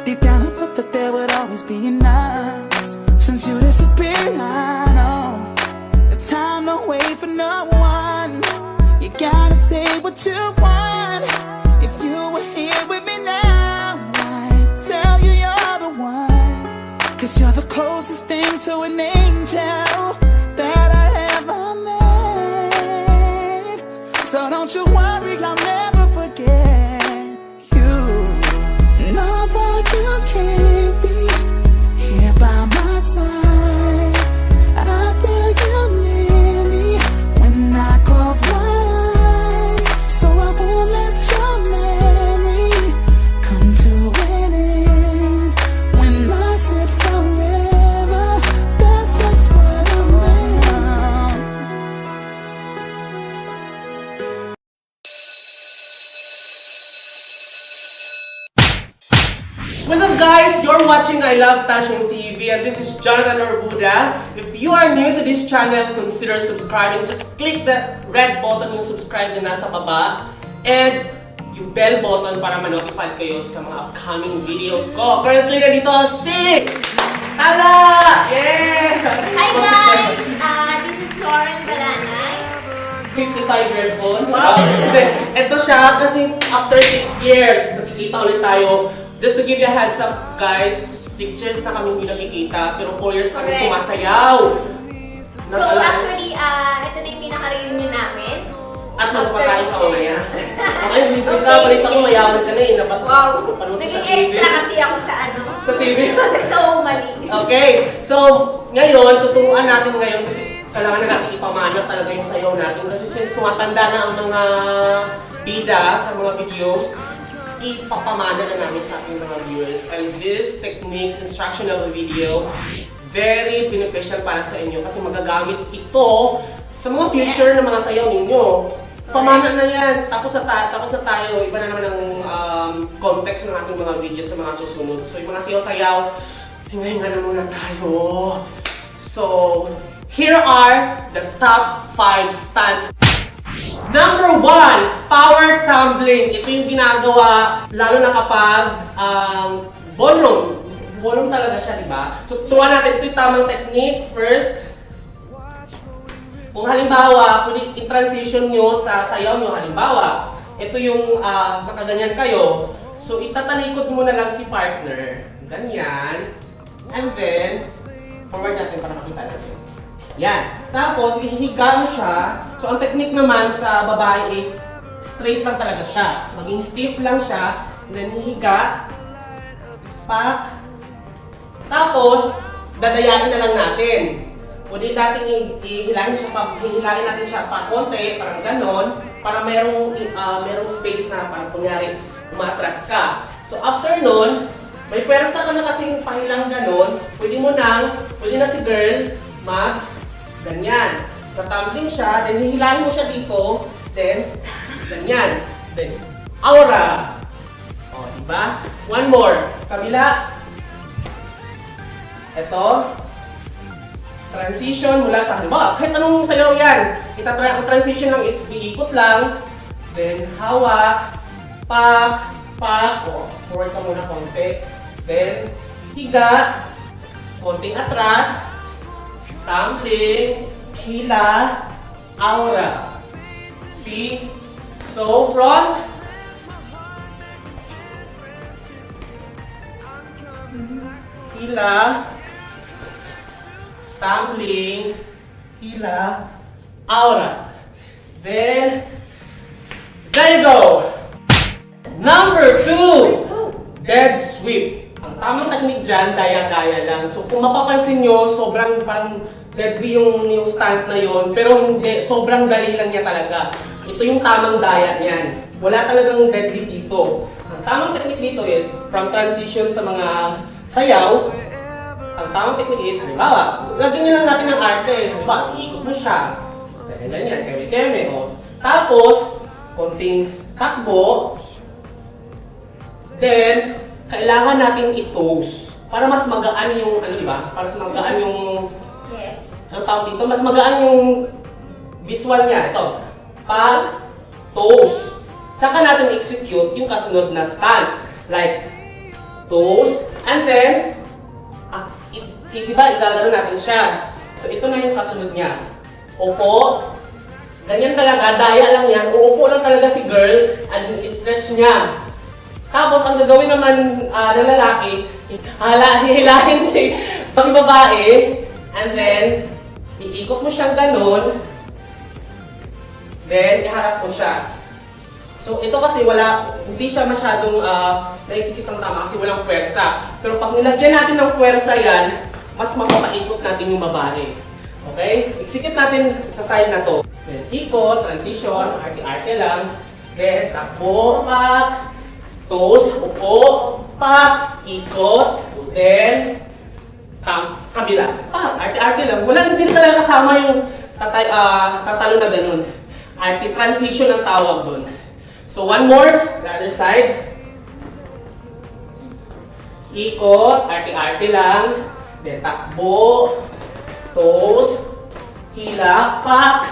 Deep down I thought that there would always be an us. Since you disappeared, I know the time don't wait for no one. You gotta say what you want. If you were here with me now, I'd tell you you're the one. 'Cause you're the closest thing to an angel that I ever met. So don't you worry, I'll never forget you. Know that you can't be here by my side. I feel you near me when I close my eyes. So I won't let your memory come to an end. When I said forever, that's just what I meant. What's up guys? You're watching I Love Tashion TV and this is Jonathan Orbuda. If you are new to this channel, consider subscribing. Just click the red button yung subscribe na nasa baba and yung bell button para ma-notify kayo sa mga upcoming videos ko. Currently na dito si Tala! Yeah! Hi guys! This is Lauren Balanay. 55 years old. Wow! Ito siya kasi after 6 years, nakikita ulit tayo. Just to give you a heads up guys, 6 years na kami hindi nakikita, pero 4 years kami Correct. sumasayaw. So actually, ito na yung pinaka-reunion namin. At After magpakain 6 ka years. mamaya. Ay, libre ka, Okay, balita ko sige. mayaman ka na eh. Dapat Wow! panood ka sa Naging TV. extra kasi ako sa ano. Sa TV. So, mali. Okay, so ngayon, tuturuan natin ngayon kasi kailangan na natin ipamana talaga yung sayaw natin. Kasi since tumatanda na ang mga bida sa mga videos, ipapamana na namin sa ating mga viewers. And this techniques, instructional video, very beneficial para sa inyo kasi magagamit ito sa mga future na mga sayaw ninyo. Pamana na yan. Tapos na tayo. Iba na naman ang context ng ating mga videos sa mga susunod. So yung mga sayaw-sayaw, hinga-hinga na muna tayo. So, here are the top 5 stunts. Number 1, power tumbling. Ito yung ginagawa lalo na kapag ballroom. Ballroom talaga siya, di ba? So, tuturuan natin ito yung tamang technique. First, kung halimbawa, pwede i-transition nyo sa sayaw nyo. Halimbawa, ito yung nakaganyan kayo. So, itatalikod mo na lang si partner. Ganyan. And then, forward natin para makita natin. Yan. Tapos, ihihiga mo siya. So, ang technique naman sa babae is straight lang talaga siya. Maging stiff lang siya. And then, hihiga. Pak. Tapos, dadayain na lang natin. Pwede natin hihilahin natin siya pa konti, parang ganon. Para merong space na parang kunyari, umatras ka. So, after nun, may pwersa ka na kasing pahilang ganon. Pwede na si girl ganyan. Tatumbling siya, then hihilahin mo siya dito, then ganyan. Then aura. O, diba? One more. Kabila. Ito. Transition mula sa halimbawa. Kahit anong sayaw yan. Ang transition lang is iikot lang. Then hawak. Pak. O, forward ka muna konti. Then higa. Konting atras. Tumbling, hila, aura. See? So, front. Hila. Tumbling, hila, aura. Then, there you go! Number 2, dead sweep. Ang tamang technique dyan, daya-daya lang. So kung mapapansin nyo, sobrang parang deadly yung stunt na yon, pero hindi, sobrang dali lang niya talaga. Ito yung tamang daya niyan. Wala talagang deadly dito. Ang tamang technique dito is, from transition sa mga sayaw, ang tamang technique is, halimbawa, lagyan nyo lang natin ng arte. Halimbawa, iikot mo siya. Ganyan, keme-keme. Tapos, konting takbo. Then, kailangan natin i-toast para mas magaan yung, ano diba? Para mas magaan yung, Yes. ang tawag dito, mas magaan yung visual niya. Ito, pass, toast. Tsaka natin execute yung kasunod na stance. Like, toes, and then, diba, igagano natin siya. So, ito na yung kasunod niya. Upo. Ganyan talaga, daya lang yan. Uupo lang talaga si girl, and i-stretch niya. Tapos, ang gagawin naman ng lalaki, hihilahin si babae, and then, iikot mo siyang ganun, then, iharap mo siya. So, ito kasi hindi siya masyadong naisikip ng tama kasi walang puwersa. Pero pag nilagyan natin ng puwersa yan, mas mapapaikot natin yung babae. Okay? Iksikip natin sa side na to. Then, ikot, transition, arte-arte lang. Then, takbo, pak, toes, upo, pak, ikot, then, kabila. Pak, arte-arte lang. Hindi talaga kasama yung tatalo na ganun. Arte transition ang tawag doon. So, one more, the other side. Ikot, arte-arte lang. Then, takbo, toes, hila, pak,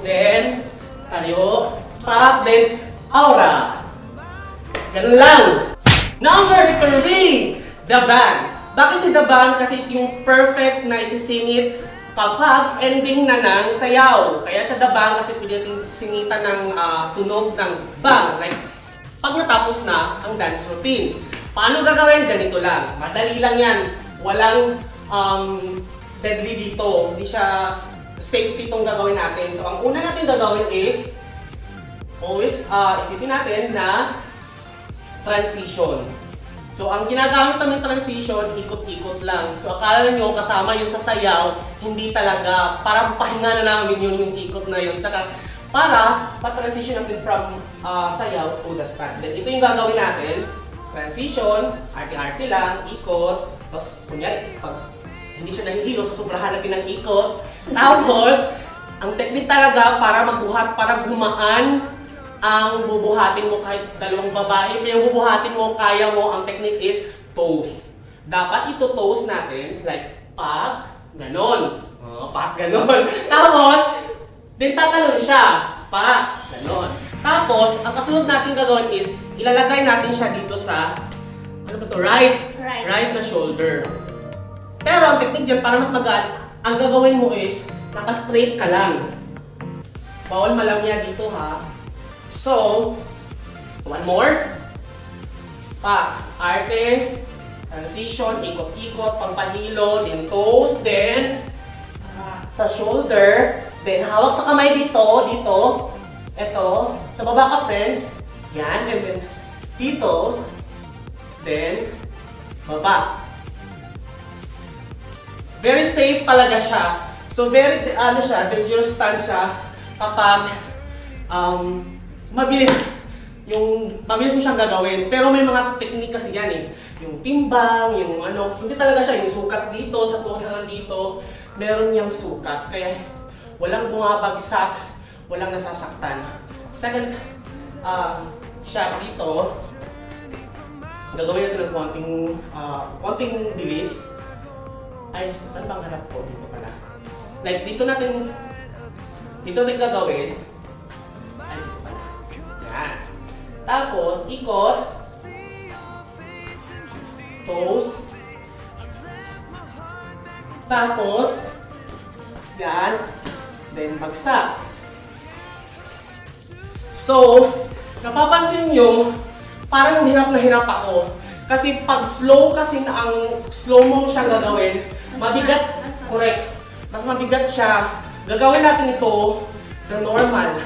then, tayo, pak, then, aura. Ganun lang. Number 3, the band. Bakit siya the band? Kasi ito yung perfect na isisingit kapag ending na ng sayaw. Kaya siya the band kasi pwede natin singitan ng tunog ng bang. Like, pag natapos na ang dance routine. Paano gagawin? Ganito lang. Madali lang yan. Walang deadly dito. Hindi siya safety itong gagawin natin. So, ang una natin gagawin is always isipin natin na transition. So, ang ginagamit namin transition, ikot-ikot lang. So, akala nyo kasama yun sa sayaw, hindi talaga. Parang pahinga na namin yun yung ikot na yun. Saka, para pa-transition natin from sayaw to the stand. Then, ito yung gagawin natin. Transition, arte-arte lang, ikot. Tapos, kunyari, pag hindi siya nahihilo, sobrahan natin ng ikot. Tapos, ang technique talaga para magbuhat, para gumaan ang bubuhatin mo kahit dalawang babae. Kaya yung bubuhatin mo, kaya mo, ang technique is toes. Dapat ito toes natin, like, pak, ganon. Pak, ganon. Tapos, din tatalon siya. Pak, ganon. Tapos, ang kasunod natin gagawin is, ilalagay natin siya dito sa, ano ba to? Right na shoulder. Pero ang technique dyan, para mas magaan, ang gagawin mo is, naka-straight ka lang. Bawal malamya dito ha. So, one more. Pa, arte, transition, ikot-ikot, pampahilo, then toes, then sa shoulder, then hawak sa kamay dito, ito, sa baba ka friend, yan, and then dito, then baba. Very safe talaga siya. So very, dangerous stance siya kapag mabilis mo siyang gagawin. Pero may mga technique kasi yan eh. Yung timbang, yung hindi talaga siya, yung sukat dito, sa tuhod dito, meron niyang sukat. Kaya walang bumabagsak, walang nasasaktan. Second, siya dito, gagawin natin ng konting bilis. Ay, saan bang harap ko? Dito pala. Like, dito natin gagawin. Ay, dito pala. Yan. Tapos, ikot. Toes. Tapos, yan. Then, bagsak. So, napapansin nyo, parang hirap na hirap ako. Kasi pag slow mo siyang gagawin, mabigat, correct. Mas mabigat siya. Gagawin natin ito, the normal,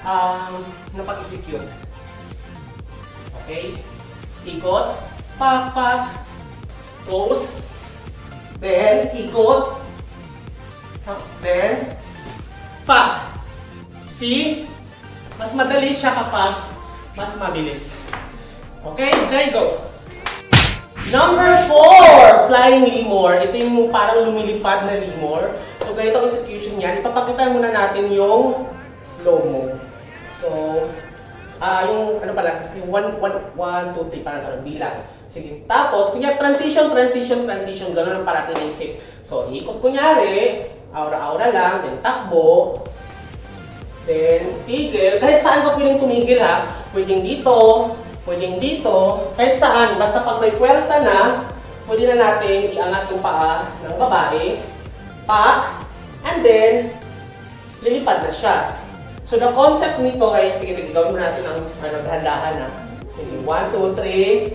na pag-execute. Okay? Ikot, pak, toes, then ikot, then pak. See? Mas madali siya kapag mas mabilis. Okay? There you go. Number 4, flying lemur. Ito yung parang lumilipad na lemur. So, ganito ang execution niyan. Ipapakita muna natin yung slow-mo. So, yung yung 1, 2, 3, parang bilang. Sige. Tapos, kunyari, transition, gano'n ang parating naisip. So, ikot kunyari, aura-aura lang, then takbo, then tigil. Kahit saan ka pwedeng tumigil ha. Pwedeng dito, pwedeng dito, kahit saan, basta pag may pwersa na, pwede na natin iangat yung paa ng babae, pak, and then, lilipad na siya. So the concept nito ay, sige, gawin mo natin ang dahan-dahan na. Sige, 1, 2, 3.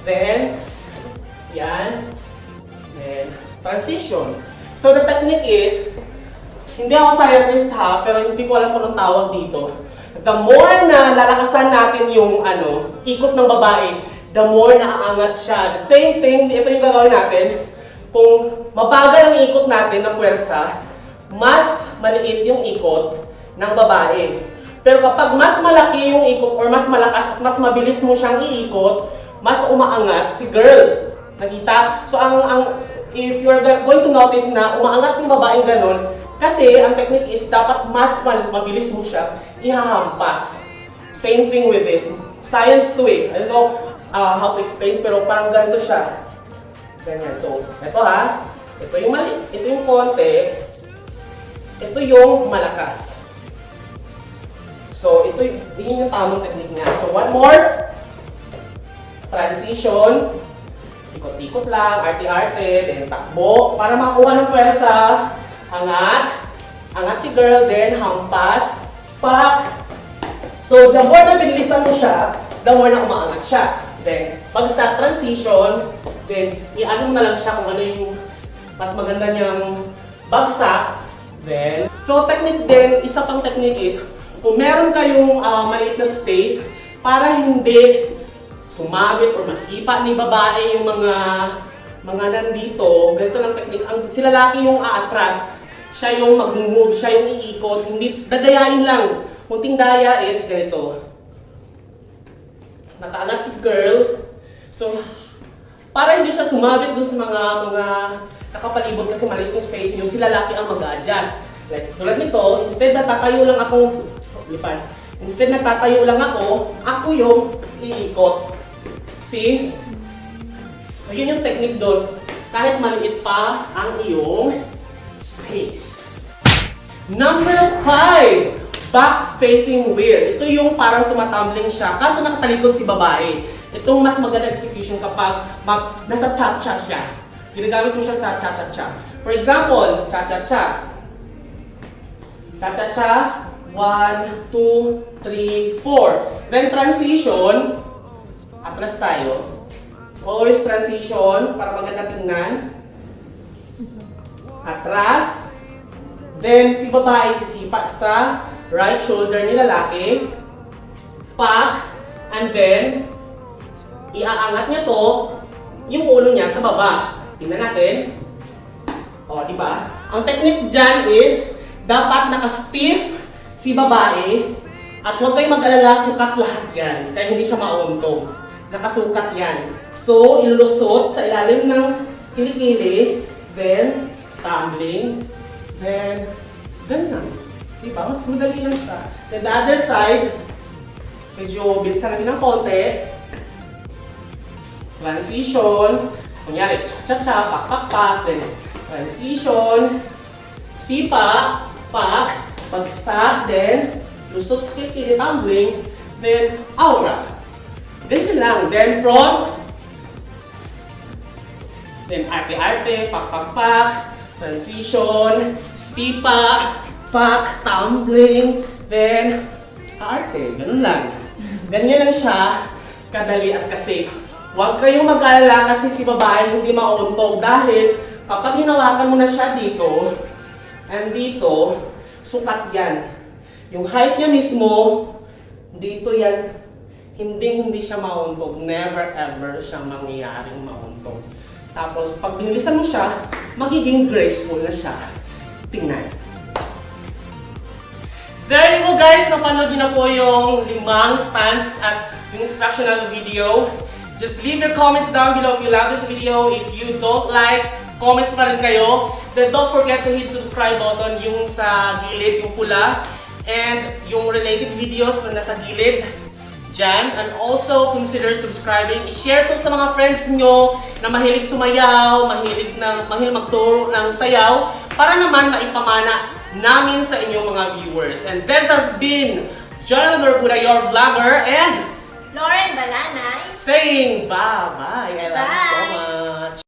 Then, yan. Then, transition. So the technique is, hindi ako scientist ha, pero hindi ko alam kung anong tawag dito. The more na lalakasan natin yung ikot ng babae, the more na aangat siya. The same thing, ito yung gagawin natin. Kung mabagal ang ikot natin ng puwersa, mas maliit yung ikot ng babae. Pero kapag mas malaki yung ikot or mas malakas at mas mabilis mo siyang iikot, mas umaangat si girl. Nakita? So if you're going to notice na umaangat yung babaeng ganun, kasi ang technique is dapat mas mabilis mo siya ihahampas. Same thing with this. Science to eh. I don't know how to explain, pero parang ganito siya. Ganyan. So, ito ha. Ito yung mali. Ito yung konti. Ito yung malakas. So, yun yung tamang technique niya. So, one more. Transition. Ikot-ikot lang. Arte-arte. Then, takbo. Para makuha ng pwersa. Angat. Angat si girl. Then, hampas. Pak. So, the more na binilisan mo siya, the more na umaangat siya. Then, pag sa transition, then, i-ano mo na lang siya kung ano yung mas maganda niyang bagsak. Then, so technique din, isa pang technique is, kung meron kayong maliit na space, para hindi sumabit or masipa ni babae yung mga nandito, ganito lang technique. Si lalaki yung aatras, siya yung mag-move, siya yung iikot, hindi dadayain lang. Kunting daya is ganito. Nakaangat si girl. So, para hindi siya sumabit dun sa mga nakapalibot kasi maliit yung space nyo, si lalaki ang mag-a-adjust. Like, tulad nito, instead na tatayo lang ako, instead na tatayo lang ako yung iikot. See? So, yun yung technique doon. Kahit maliit pa ang iyong space. Number 5, back-facing wear. Ito yung parang tumatumbling siya, kaso nakatalikod si babae. Itong mas maganda execution kapag nasa cha-cha siya. Ginagamit mo siya sa cha-cha-cha. For example, cha-cha-cha. Cha-cha-cha. 1, 2, 3, 4. Then transition. Atras tayo. Always transition para maganda tingnan. Atras. Then si babae sisipa sa right shoulder ni lalaki. Pak. And then iaangat niya to, yung ulo niya sa baba. Tingnan natin. O, di ba? Ang technique dyan is, dapat naka-stiff si babae at huwag kayong mag-alala, sukat lahat yan. Kaya hindi siya mauntog. Nakasukat yan. So, ilulusot sa ilalim ng kilikili, then, tumbling, then, ganyan. Di ba? Mas madali lang siya. Then, the other side, medyo bilisan natin ng konti. Transition, kunyari, cha-cha-cha, pak-pak-pak, then transition, sipa, pak, bagsak, then lusot sa kilikili, tumbling, then aura. Ganyan lang. Then front, then arte-arte, pak-pak-pak, transition, sipa, pak, tumbling, then arte. Ganun lang. Ganyan lang siya, kadali at ka-safe. Huwag kayong mag-alala kasi si babae hindi mauuntog dahil kapag hinawakan mo na siya dito and dito, sukat yan. Yung height niya mismo, dito yan, hindi siya mauuntog. Never ever siyang mangyayaring mauuntog. Tapos pag binilisan mo siya, magiging graceful na siya. Tingnan. There you go guys, napanood niyo na po yung 5 stunts at yung instructional video. Just leave your comments down below if you love this video. If you don't like, comments pa rin kayo. Then don't forget to hit subscribe button, yung sa gilid, yung pula. And yung related videos na nasa gilid, dyan. And also, consider subscribing. I-share to sa mga friends nyo na mahilig sumayaw, mahilig magturo ng sayaw, para naman maipamana namin sa inyong mga viewers. And this has been Jonathan Norbuda, your vlogger, and Lauren Balanay. saying bye-bye. I love you so Bye. much.